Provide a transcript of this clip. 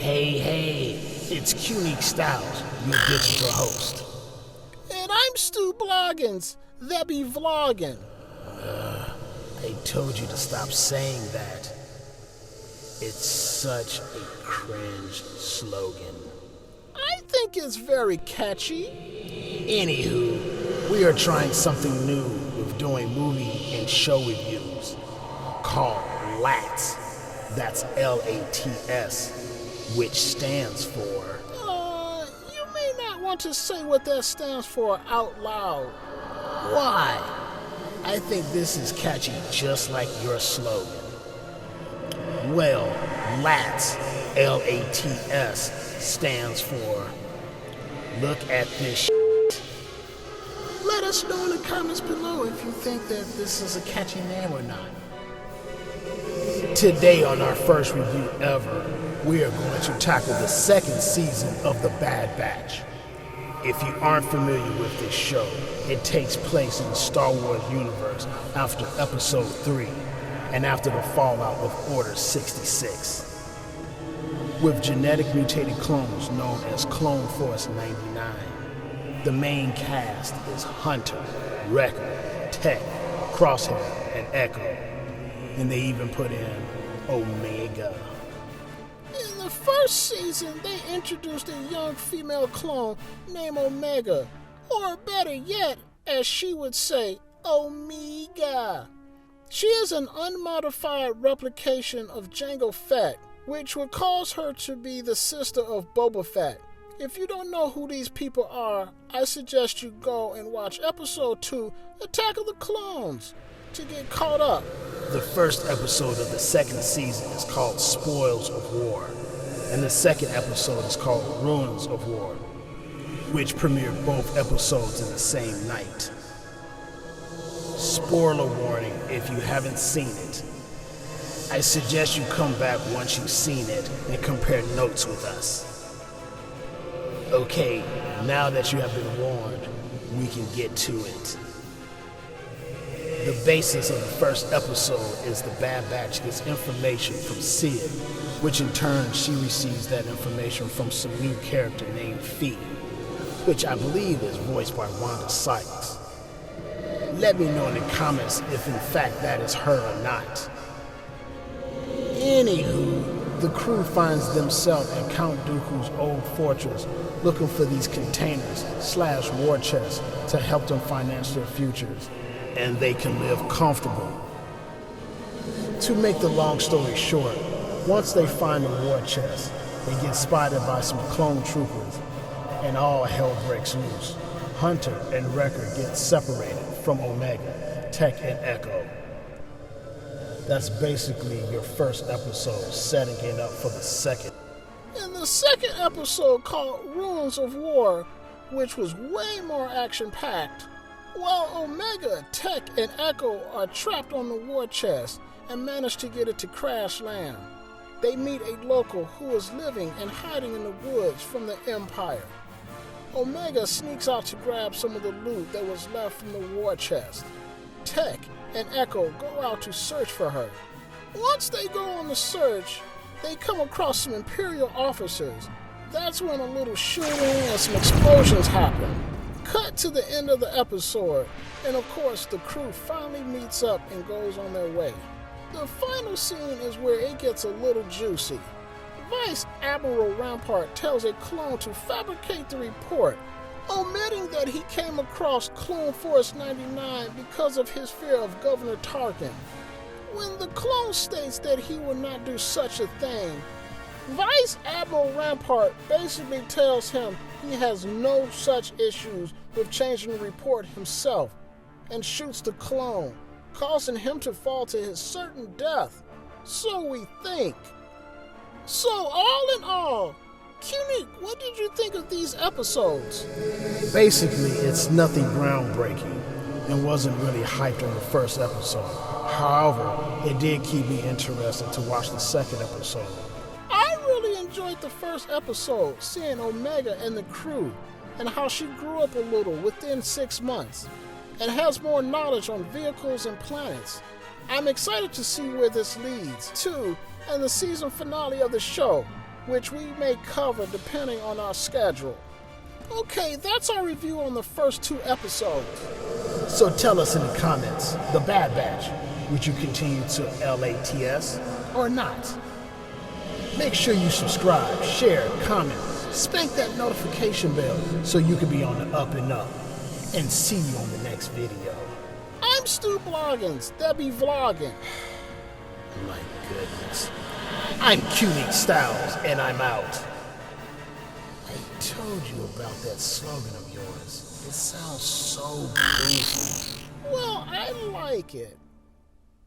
Hey, it's Unique Styles, your digital host. And I'm Stu Bloggins, that be vlogging. I told you to stop saying that. It's such a cringe slogan. I think it's very catchy. Anywho, we are trying something new with doing movie and show reviews called LATS. That's L-A-T-S, which stands for... You may not want to say what that stands for out loud. Why? I think this is catchy just like your slogan. Well, LATS, L-A-T-S, stands for Look at This Shit. Let us know in the comments below if you think that this is a catchy name or not. Today on our first review ever, we are going to tackle the second season of The Bad Batch. If you aren't familiar with this show, it takes place in the Star Wars universe after Episode 3 and after the fallout of Order 66. With genetic mutated clones known as Clone Force 99, the main cast is Hunter, Wrecker, Tech, Crosshair, and Echo. And they even put in Omega. In the first season, they introduced a young female clone named Omega, or better yet, as she would say, Omega. She is an unmodified replication of Jango Fett, which would cause her to be the sister of Boba Fett. If you don't know who these people are, I suggest you go and watch Episode 2, Attack of the Clones, to get caught up. The first episode of the second season is called Spoils of War, and the second episode is called Ruins of War, which premiered both episodes in the same night. Spoiler warning if you haven't seen it. I suggest you come back once you've seen it and compare notes with us. Okay, now that you have been warned, we can get to it. The basis of the first episode is the Bad Batch gets information from Sid, which in turn she receives that information from some new character named Fee, which I believe is voiced by Wanda Sykes. Let me know in the comments if in fact that is her or not. Anywho, the crew finds themselves at Count Dooku's old fortress looking for these containers / war chests to help them finance their futures, and they can live comfortable. To make the long story short, once they find the war chest, they get spotted by some clone troopers, and all hell breaks loose. Hunter and Wrecker get separated from Omega, Tech, and Echo. That's basically your first episode, setting it up for the second. In the second episode called Ruins of War, which was way more action-packed, while Omega, Tech, and Echo are trapped on the war chest and manage to get it to crash land, they meet a local who is living and hiding in the woods from the Empire. Omega sneaks out to grab some of the loot that was left from the war chest. Tech and Echo go out to search for her. Once they go on the search, they come across some Imperial officers. That's when a little shooting and some explosions happen. Cut to the end of the episode, and of course the crew finally meets up and goes on their way. The final scene is where it gets a little juicy. Vice Admiral Rampart tells a clone to fabricate the report, omitting that he came across Clone Force 99 because of his fear of Governor Tarkin. When the clone states that he will not do such a thing, Vice Admiral Rampart basically tells him he has no such issues with changing the report himself and shoots the clone, causing him to fall to his certain death. So we think. So all in all, Unique, what did you think of these episodes? Basically, it's nothing groundbreaking and wasn't really hyped on the first episode. However, it did keep me interested to watch the second episode. I really enjoyed the first episode, seeing Omega and the crew, and how she grew up a little within 6 months, and has more knowledge on vehicles and planets. I'm excited to see where this leads to, and the season finale of the show, which we may cover depending on our schedule. Okay, that's our review on the first 2 episodes. So tell us in the comments, The Bad Batch, would you continue to LATS or not? Make sure you subscribe, share, comment, spank that notification bell so you can be on the up and up. And see you on the next video. I'm Stu Bloggins, Debbie Vlogging. My goodness. I'm QNeek Styles, and I'm out. I told you about that slogan of yours. It sounds so goofy. Well, I like it.